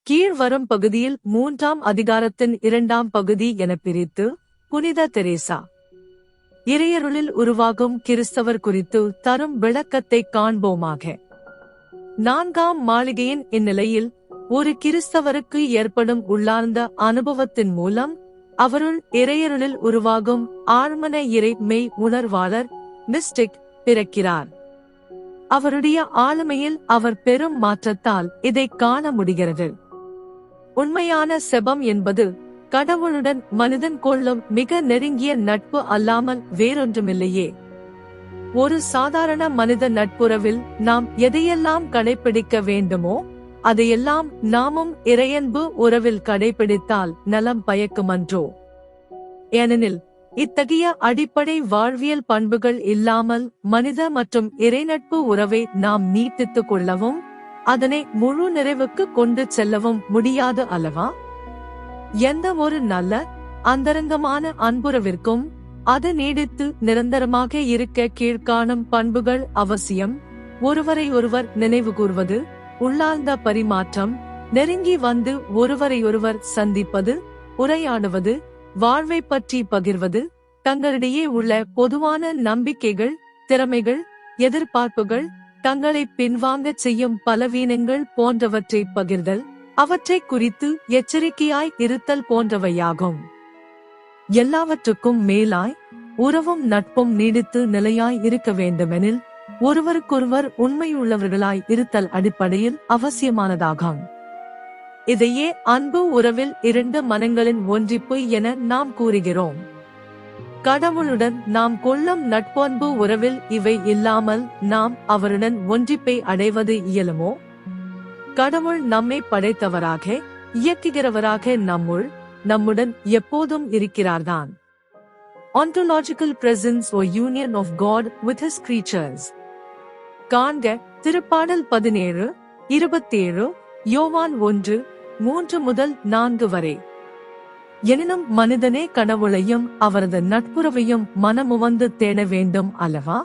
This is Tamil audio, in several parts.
கீழ்வரும் பகுதியில் 3ஆம் அதிகாரத்தின் 2ஆம் பகுதி என பிரித்து புனித தெரேசா இறையருளில் உருவாகும் கிறிஸ்தவர் குறித்து தரும் விளக்கத்தை காண்போமாக. 4ஆம் மாளிகையின் இந்நிலையில் ஒரு கிறிஸ்தவருக்கு ஏற்படும் உள்ளார்ந்த அனுபவத்தின் மூலம் அவருள் இறையருளில் உருவாகும் ஆழ்மன இறை மெய் உணர்வாளர் மிஸ்டிக் பிறக்கிறார். அவருடைய ஆளுமையில் அவர் பெரும் மாற்றத்தால் இதை காண முடிகிறது. உண்மையான செபம் என்பது கடவுளுடன் மனிதன் கொள்ளும் மிக நெருங்கிய நட்பு அல்லாமல் வேறொன்றுமில்லையே. ஒரு சாதாரண மனித நட்புறவில் நாம் எதையெல்லாம் கடைபிடிக்க வேண்டுமோ அதையெல்லாம் நாமும் இறையன்பு உறவில் கடைபிடித்தால் நலம் பயக்குமன்றோ? ஏனெனில் இத்தகைய அடிப்படை வாழ்வியல் பண்புகள் இல்லாமல் மனித மற்றும் இறைநட்பு உறவை நாம் நீட்டித்துக் கொள்ளவும் அதனை முழு நிறைவுக்கு கொண்டு செல்லவும் முடியாது அல்லவா? எந்த ஒரு நல்ல அந்தரங்கமான அன்புறவிற்கும் அது நீடித்து நிரந்தரமாக இருக்க கீழ்காணும் பண்புகள் அவசியம். ஒருவரை ஒருவர் நினைவு கூர்வது, உள்ளார்ந்த பரிமாற்றம், நெருங்கி வந்து ஒருவரையொருவர் சந்திப்பது, உரையாடுவது, வாழ்வை பற்றி பகிர்வது, தங்களிடையே உள்ள பொதுவான நம்பிக்கைகள், திறமைகள், எதிர்பார்ப்புகள், தங்களை பின்வாங்கச் செய்யும் பலவீனங்கள் போன்றவற்றை பகிர்தல், அவற்றை குறித்து எச்சரிக்கையாய் இருத்தல் போன்றவையாகும். எல்லாவற்றுக்கும் மேலாய் உறவும் நட்பும் நீடித்து நிலையாய் இருக்க வேண்டுமெனில் ஒருவருக்கொருவர் உண்மையுள்ளவர்களாய் இருத்தல் அடிப்படையில் அவசியமானதாகும். இதையே அன்பு உறவில் 2 மனங்களின் ஒன்றிப்பு என நாம் கூறுகிறோம். கடவுளுடன் நாம் கொள்ளும் நட்பண்பு உறவில் இவை இல்லாமல் நாம் அவருடன் ஒன்றிப்பை அடைவது இயலுமோ? கடவுள் நம்மை படைத்தவராக இயக்குகிறவராக நம்முடன் எப்போதும் இருக்கிறார்தான். Ontological presence or union of God with his creatures. காண்க திருப்பாடல் 17, 27, யோவான் 1, 3 முதல் 4 வரை. எனினும் மனிதனே கடவுளையும் அவரது நட்புறவையும் மனமுவந்து தேட வேண்டும் அல்லவா?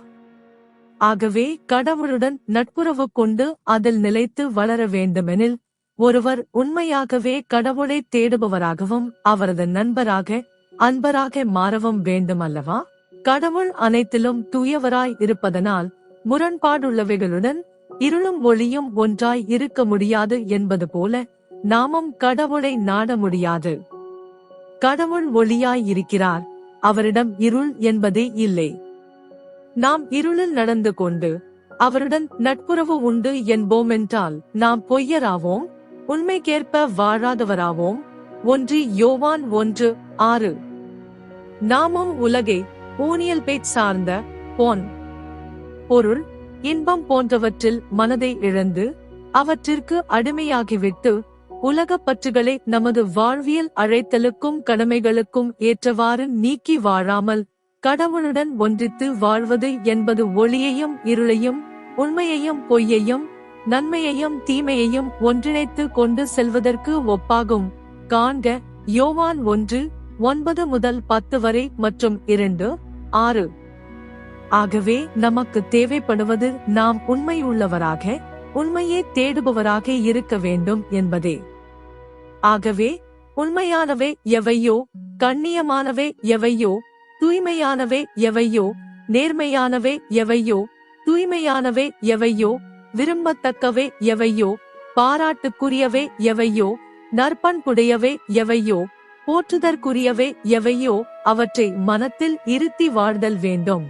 ஆகவே கடவுளுடன் நட்புறவு கொண்டு அதில் நிலைத்து வளர வேண்டுமெனில் ஒருவர் உண்மையாகவே கடவுளை தேடுபவராகவும் அவரது நண்பராக அன்பராக மாறவும் வேண்டும் அல்லவா? கடவுள் அனைத்திலும் தூயவராய் இருப்பதனால் முரண்பாடுள்ளவைகளுடன் இருளும் ஒளியும் ஒன்றாய் இருக்க முடியாது என்பது போல நாமும் கடவுளை நாட முடியாது. கடவுள் ஒளியாய் இருக்கிறார், அவரிடம் இருள் என்பதே இல்லை. நாம் இருளில் நடந்து கொண்டு அவருடன் நட்புறவு உண்டு என்போமென்றால் நாம் பொய்யராவோம், உண்மைக்கேற்ப வாழாதவராவோம். 1 யோவான் 1:6. நாமும் உலகை ஊனியல் பேச் சார்ந்த பொன், பொருள், இன்பம் போன்றவற்றில் மனதை இழந்து அவற்றிற்கு அடிமையாகிவிட்டு உலகப் பற்றுகளை நமது வாழ்வியல் அழைத்தலுக்கும் கடமைகளுக்கும் ஏற்றவாறு நீக்கி வாழாமல் கடவுளுடன் ஒன்றித்து வாழ்வது என்பது ஒளியையும் இருளையும், உண்மையையும் பொய்யையும், நன்மையையும் தீமையையும் ஒன்றிணைத்து கொண்டு செல்வதற்கு ஒப்பாகும். காண்க யோவான் 1, 9 முதல் 10 வரை மற்றும் 2, 6. ஆகவே நமக்கு தேவைப்படுவது நாம் உண்மையுள்ளவராக, உண்மையை தேடுபவராக இருக்க வேண்டும் என்பதே. ஆகவே உண்மையானவை எவையோ, கண்ணியமானவை எவையோ, தூய்மையானவை எவையோ, நேர்மையானவை எவையோ, தூய்மையானவை எவையோ, விரும்பத்தக்கவை எவையோ, பாராட்டுக்குரியவை எவையோ, நற்பண்புடையவை எவையோ, போற்றுதற்குரியவை எவையோ அவற்றை மனத்தில் இருத்தி வாழ்தல் வேண்டும்.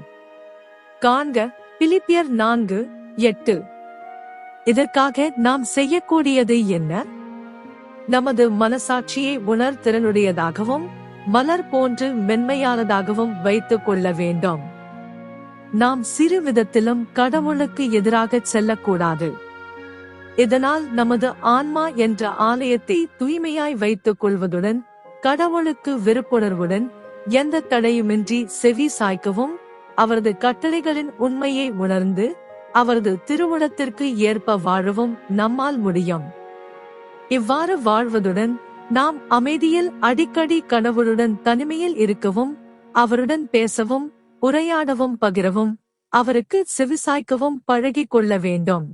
காண்க பிலிப்பியர் 4:8. இதற்காக நாம் செய்யக்கூடியது என்ன? நமது மனசாட்சியை உணர்திறனுடையதாகவும் மலர் போன்று மென்மையானதாகவும் வைத்துக் கொள்ள வேண்டும். நாம் சிறு விதத்திலும் கடவுளுக்கு எதிராக செல்லக்கூடாது. இதனால் நமது ஆன்மா என்ற ஆலயத்தை தூய்மையாய் வைத்துக் கொள்வதுடன் கடவுளுக்கு விருப்புணர்வுடன் எந்த தடையுமின்றி செவி சாய்க்கவும் அவரது கட்டளைகளின் உண்மையை உணர்ந்து அவரது திருவுளத்திற்கு ஏற்ப வாழவும் நம்மால் முடியும். இவ்வாறு வாழ்வதுடன் நாம் அமைதியில் அடிக்கடி கடவுளுடன் தனிமையில் இருக்கவும் அவருடன் பேசவும் உரையாடவும் பகிரவும் அவருக்கு செவிசாய்க்கவும் பழகிக் கொள்ள வேண்டும்.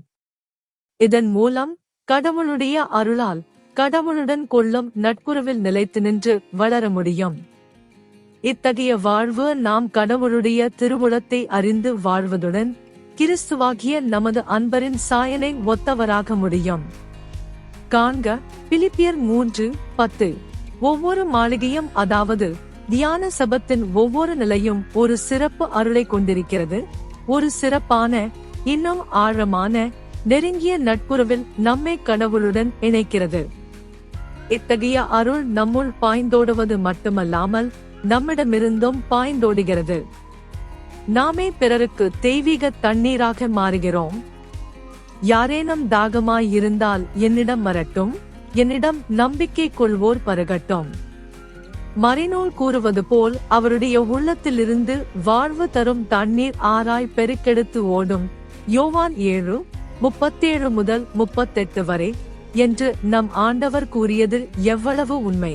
இதன் மூலம் கடவுளுடைய அருளால் கடவுளுடன் கொள்ளும் நட்புறவில் நிலைத்து நின்று வளர முடியும். இத்தகைய வாழ்வு நாம் கடவுளுடைய திருவுளத்தை அறிந்து வாழ்வதுடன் கிறிஸ்துவாகிய நமது அன்பரின் சாயலை ஒத்தவராக முடியும். காண்க பிலிப்பியர் 3:10. ஒவ்வொரு மாளிகையும், அதாவது தியான சபத்தின் ஒவ்வொரு நிலையும் ஒரு சிறப்பு அருளை கொண்டிருக்கிறது. ஒரு சிறப்பான, இன்னும் ஆழமான, நெருங்கிய நட்புறவில் நம்மை கடவுளுடன் இணைக்கிறது. இத்தகைய அருள் நம்முள் பாய்ந்தோடுவது மட்டுமல்லாமல் நம்மிடமிருந்தும் பாய்ந்தோடுகிறது. நாமே பிறருக்கு தெய்வீக தண்ணீராக மாறுகிறோம். யாரேனும் தாகமாய் இருந்தால் என்னிடம் வரட்டும், என்னிடம் நம்பிக்கை கொள்வோர் பருகட்டும். மறைநூல் கூறுவது போல் அவருடைய உள்ளத்திலிருந்து வாழ்வு தரும் தண்ணீர் ஆராய் பெருக்கெடுத்து ஓடும். யோவான் 7:37-38 வரை என்று நம் ஆண்டவர் கூறியது எவ்வளவு உண்மை!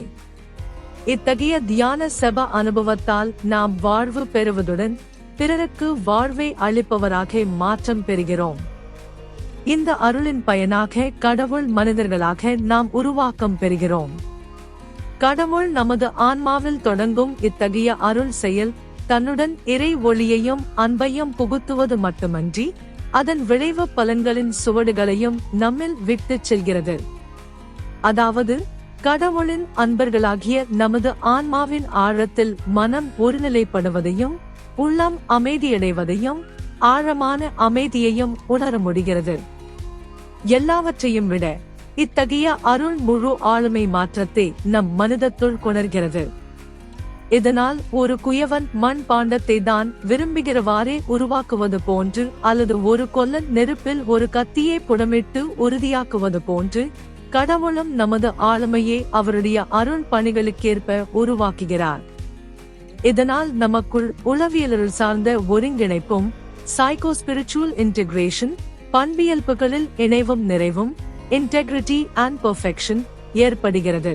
இத்தகைய தியான செப அனுபவத்தால் நாம் வாழ்வு பெறுவதுடன் பிறருக்கு வாழ்வை அளிப்பவராக மாற்றம் பெறுகிறோம். இந்த அருளின் பயனாக கடவுள் மனிதர்களாக நாம் உருவாக்கம் பெறுகிறோம். கடவுள் நமது ஆன்மாவில் தொடங்கும் இத்தகைய அருள் செயல் தன்னுடன் இறை ஒளியையும் அன்பையும் புகுத்துவது மட்டுமன்றி அதன் விளைவு பலன்களின் சுவடுகளையும் நம்மில் விட்டுச் செல்கிறது. அதாவது கடவுளின் அன்பர்களாகிய நமது ஆன்மாவின் ஆழத்தில் மனம் ஒருநிலைப்படுவதையும் உள்ளம் அமைதியடைவதையும் ஆழமான அமைதியையும் உணர முடிகிறது. எல்லாவற்றையும் விட இத்தகைய அருள் முழு ஆளுமை மாற்றத்தை நம் மனிதத்துள் கொணர்கிறது. இதனால் ஒரு குயவன் மண் பாண்டத்தை தான் விரும்புகிறவாறே உருவாக்குவது போன்று, அல்லது ஒரு கொல்லன் நெருப்பில் ஒரு கத்தியை புடமிட்டு உறுதியாக்குவது போன்று, கடவுளும் நமது ஆளுமையை அவருடைய அருள் பணிகளுக்கேற்ப உருவாக்குகிறார். இதனால் நமக்குள் உளவியல் சார்ந்த ஒருங்கிணைப்பும், சைக்கோஸ்பிரிச்சுவல் இன்டெகிரேஷன், பண்பியல்புகளில் இணைவும் நிறைவும், இன்டெகிரிட்டி அண்ட் பெர்ஃபெக்ஷன் ஏற்படுகிறது.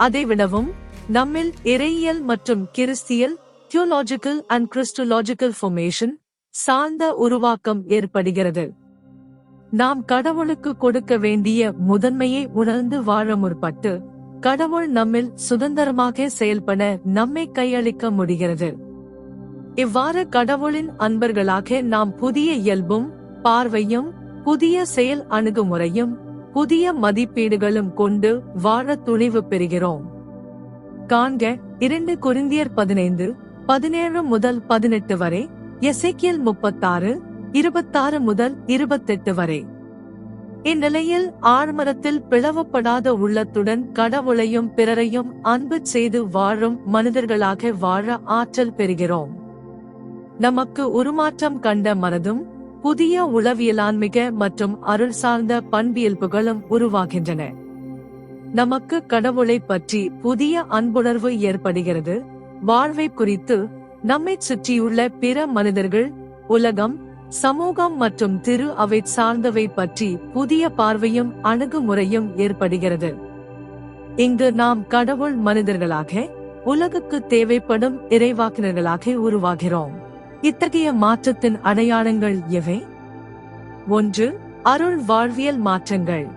அதைவிடவும் நம்மில் இறையியல் மற்றும் கிறிஸ்தியல், தியோலாஜிக்கல் அண்ட் கிறிஸ்டோலாஜிக்கல் ஃபார்மேஷன் சார்ந்த உருவாக்கம் ஏற்படுகிறது. நாம் கடவுளுக்கு கொடுக்க வேண்டிய முதன்மையை உணர்ந்து வாழ முற்பட்டு கடவுள் நம்மில் சுதந்திரமாக செயல்பட நம்மை கையளிக்க முடிகிறது. இவ்வாறு கடவுளின் அன்பர்களாக நாம் புதிய இயல்பும் பார்வையும் புதிய செயல் அணுகுமுறையும் புதிய மதிப்பீடுகளும் கொண்டு வாழ துணிவு பெறுகிறோம். காண்க 2 கொரிந்தியர் 15:17-18 வரை, எசேக்கியேல் 36:26-28 வரை. இந்நிலையில் ஆழ்மனத்தில் பிளவுபடாத உள்ளத்துடன் கடவுளையும் பிறரையும் அன்பு செய்து வாழும் மனிதர்களாக வாழ ஆற்றல் பெறுகிறோம். நமக்கு உருமாற்றம் கண்ட மனதும் புதிய உளவியலான்மிக மற்றும் அருள் சார்ந்த பண்பியல்புகளும் உருவாகின்றன. நமக்கு கடவுளை பற்றி புதிய அன்புணர்வு ஏற்படுகிறது. வாழ்வை குறித்து, நம்மை சுற்றியுள்ள பிற மனிதர்கள், உலகம், சமூகம் மற்றும் திரு அவை சார்ந்தவை பற்றி புதிய பார்வையும் அணுகுமுறையும் ஏற்படுகிறது. இங்கு நாம் கடவுள் மனிதர்களாக உலகுக்கு தேவைப்படும் இறைவாக்கினர்களாக உருவாகிறோம். இத்தகைய மாற்றத்தின் அடையாளங்கள் எவை? 1. அருள் வாழ்வியல் மாற்றங்கள்.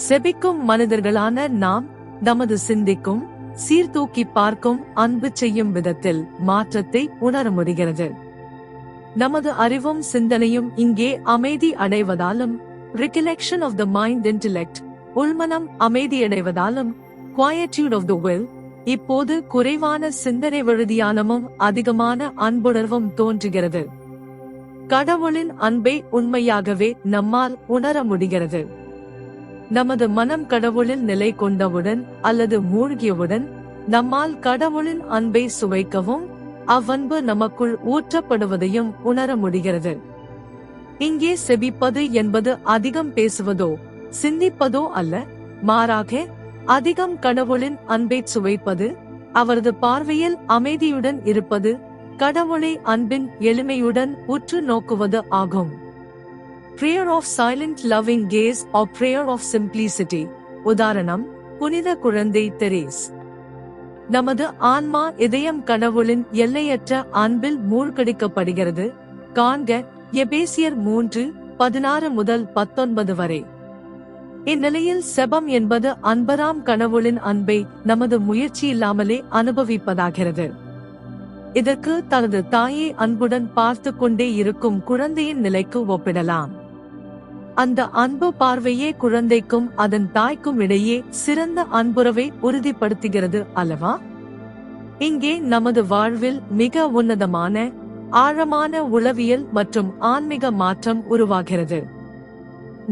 செபிக்கும் மனிதர்களான நாம் நமது சிந்திக்கும், சீர்தூக்கி பார்க்கும், அன்பு செய்யும் விதத்தில் மாற்றத்தை உணர முடிகிறது. நமது அறிவும் சிந்தனையும் இங்கே அமைதி அடைவதாலும், recollection of the mind intellect, உள்மனம் அமைதியடைவதாலும், quietude of the will, இப்போது குறைவான சிந்தனை வழுதியானமும் அதிகமான அன்புணர்வும் தோன்றுகிறது. கடவுளின் அன்பை உண்மையாகவே நம்மால் உணர முடிகிறது. நமது மனம் கடவுளில் நிலை கொண்டவுடன் அல்லது மூழ்கியவுடன் நம்மால் கடவுளின் அன்பை சுவைக்கவும் அவ்வன்பு நமக்குள் ஊற்றப்படுவதையும் உணர முடிகிறது. இங்கே செபிப்பது என்பது அதிகம் பேசுவதோ சிந்திப்பதோ அல்ல, மாறாக அதிகம் கடவுளின் அன்பை சுவைப்பது, அவரது பார்வையில் அமைதியுடன் இருப்பது, கடவுளை அன்பின் எளிமையுடன் உற்று நோக்குவது ஆகும். Prayer of silent loving gaze or prayer of simplicity. உதாரணம், புனித குழந்தை தெரேஸ். நமது ஆன்மா இதயம் கடவுளின் எல்லையற்ற அன்பில் மூழ்கடிக்கப்படுகிறது. காண்க எபேசியர் 3:16-19 வரை. இந்நிலையில் செபம் என்பது அன்பராம் கடவுளின் அன்பை நமது முயற்சி இல்லாமலே அனுபவிப்பதாகிறது. இதற்கு தனது தாயை அன்புடன் பார்த்து கொண்டே இருக்கும் குழந்தையின் நிலைக்கு ஒப்பிடலாம். அந்த அன்பு பார்வையே குழந்தைக்கும் அதன் தாய்க்கும் இடையே சிறந்த அன்புறவை உறுதிப்படுத்துகிறது அல்லவா? இங்கே நமது வாழ்வில் மிக உன்னதமான ஆழமான உளவியல் மற்றும் ஆன்மீக மாற்றம் உருவாகிறது.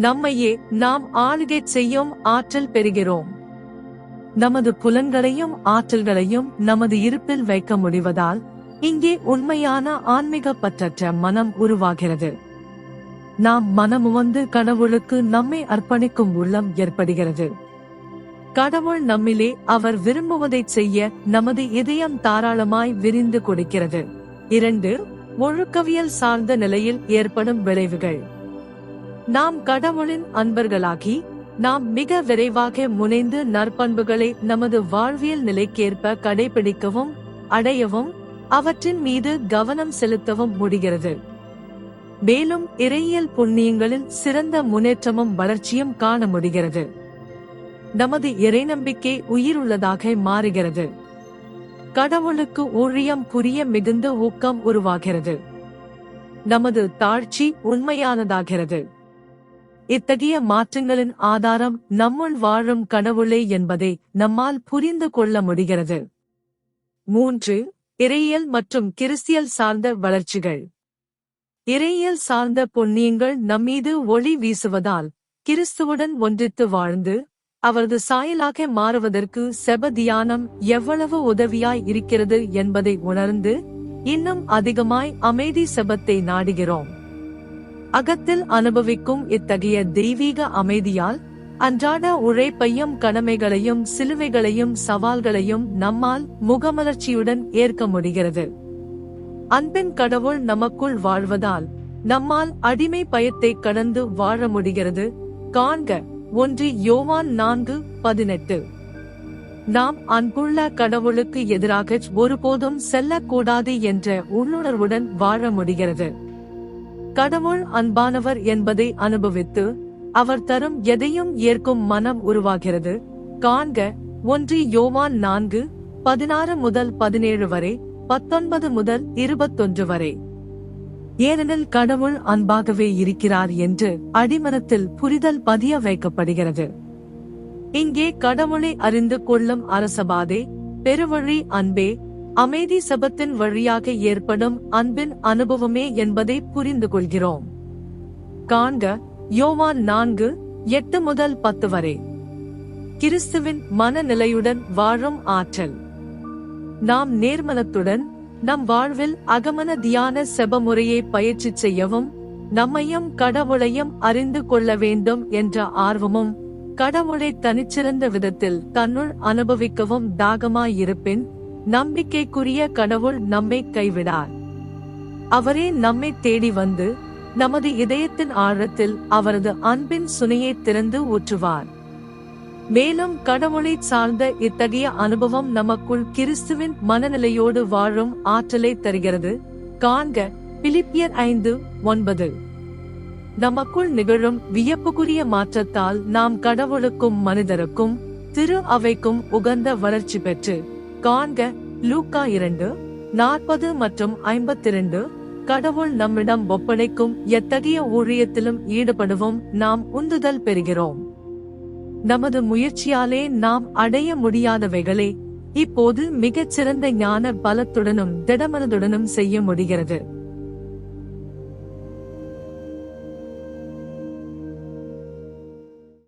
நம்மையே நாம் ஆளுகை செய்யும் ஆற்றல் பெறுகிறோம். நமது புலன்களையும் ஆற்றல்களையும் நமது இருப்பில் வைக்க முடிவதால் இங்கே உண்மையான ஆன்மீக பற்றற்ற மனம் உருவாகிறது. நாம் மனமுவந்து கடவுளுக்கு நம்மை அர்ப்பணிக்கும் உள்ளம் ஏற்படுகிறது. கடவுள் நம்மிலே அவர் விரும்புவதைச் செய்ய நமது இதயம் தாராளமாய் விரிந்து கொடுக்கிறது. 2. ஒழுக்கவியல் சார்ந்த நிலையில் ஏற்படும் விளைவுகள். நாம் கடவுளின் அன்பர்களாகி நாம் மிக விரைவாக முனைந்து நற்பண்புகளை நமது வாழ்வியல் நிலைக்கேற்ப கடைபிடிக்கவும் அடையவும் அவற்றின் மீது கவனம் செலுத்தவும் முடிகிறது. மேலும் இறையியல் புண்ணியங்களில் சிறந்த முன்னேற்றமும் வளர்ச்சியும் காண முடிகிறது. நமது இறைநம்பிக்கை உயிருள்ளதாக மாறுகிறது. கடவுளுக்கு ஊழியம் புரிய மிகுந்த ஊக்கம் உருவாகிறது. நமது தாழ்ச்சி உண்மையானதாகிறது. இத்தகைய மாற்றங்களின் ஆதாரம் நம்முள் வாழும் கடவுளே என்பதை நம்மால் புரிந்து கொள்ள முடிகிறது. 3. இறையியல் மற்றும் கிறிஸ்தியல் சார்ந்த வளர்ச்சிகள். இறையியல் சார்ந்த புண்ணியங்கள் நம்மீது ஒளி வீசுவதால் கிறிஸ்துவுடன் ஒன்றித்து வாழ்ந்து அவரது சாயலாக மாறுவதற்கு செப தியானம் எவ்வளவு உதவியாய் இருக்கிறது என்பதை உணர்ந்து இன்னும் அதிகமாய் அமைதி செபத்தை நாடுகிறோம். அகத்தில் அனுபவிக்கும் இத்தகைய தெய்வீக அமைதியால் அன்றாட உழைப்பையும் கடமைகளையும் சிலுவைகளையும் சவால்களையும் நம்மால் முகமலர்ச்சியுடன் ஏற்க முடிகிறது. அன்பின் கடவுள் நமக்குள் வாழ்வதால் நம்மால் அடிமை பயத்தை கடந்து வாழ முடிகிறது. காண்க 1 யோவான் 4:18. நாம் அன்புள்ள கடவுளுக்கு எதிராக ஒருபோதும் செல்லக்கூடாது என்ற உள்ளுணர்வுடன் வாழ முடிகிறது. கடவுள் அன்பானவர் என்பதை அனுபவித்து அவர் தரும் எதையும் ஏற்கும் மனம் உருவாகிறது. காண்க 1 யோவான் 4:16 முதல் 17 வரை, 19 முதல் 21 வரை. ஏனெனில் கடவுள் அன்பாகவே இருக்கிறார் என்று அடிமனத்தில் புரிதல் பதிய வைக்கப்படுகிறது. இங்கே கடவுளை அறிந்து கொள்ளும் அரசபாதை பெருவழி அன்பே, அமைதி செபத்தின் வழியாக ஏற்படும் அன்பின் அனுபவமே என்பதை புரிந்து கொள்கிறோம். காண்க யோவான் 4:8 முதல் 10 வரை. கிறிஸ்துவின் மனநிலையுடன் வாழும் ஆற்றல். நாம் நேர்மனத்துடன் நம் வாழ்வில் அகமன தியான செப முறையை பயிற்சி செய்யவும் நம்மையும் கடவுளையும் அறிந்து கொள்ள வேண்டும் என்ற ஆர்வமும் கடவுளை தனிச்சிறந்த விதத்தில் தன்னுள் அனுபவிக்கவும் தாகமாயிருப்பின் நம்பிக்கைக்குரிய கடவுள் நம்மை கைவிடார். அவரே நம்மை தேடி வந்து நமது இதயத்தின் ஆழத்தில் அவரது அன்பின் சுனையை திறந்து ஊற்றுவார். மேலும் கடவுளை சார்ந்த இத்தகைய அனுபவம் நமக்குள் கிறிஸ்துவின் மனநிலையோடு வாழும் ஆற்றலை தருகிறது. காண்க பிலிப்பியர் 5:9. நமக்குள் நிகழும் வியப்புக்குரிய மாற்றத்தால் நாம் கடவுளுக்கும் மனிதருக்கும் திரு அவைக்கும் உகந்த வளர்ச்சி பெற்று காண்க லூக்கா 2:40 மற்றும் 52. கடவுள் நம்மிடம் ஒப்படைக்கும் எத்தகைய ஊழியத்திலும் ஈடுபடவும் நாம் உந்துதல் பெறுகிறோம். நமது முயற்சியாலே நாம் அடைய முடியாதவைகளை இப்போது மிகச்சிறந்த ஞான பலத்துடனும் திடமனதுடனும் செய்ய முடிகிறது.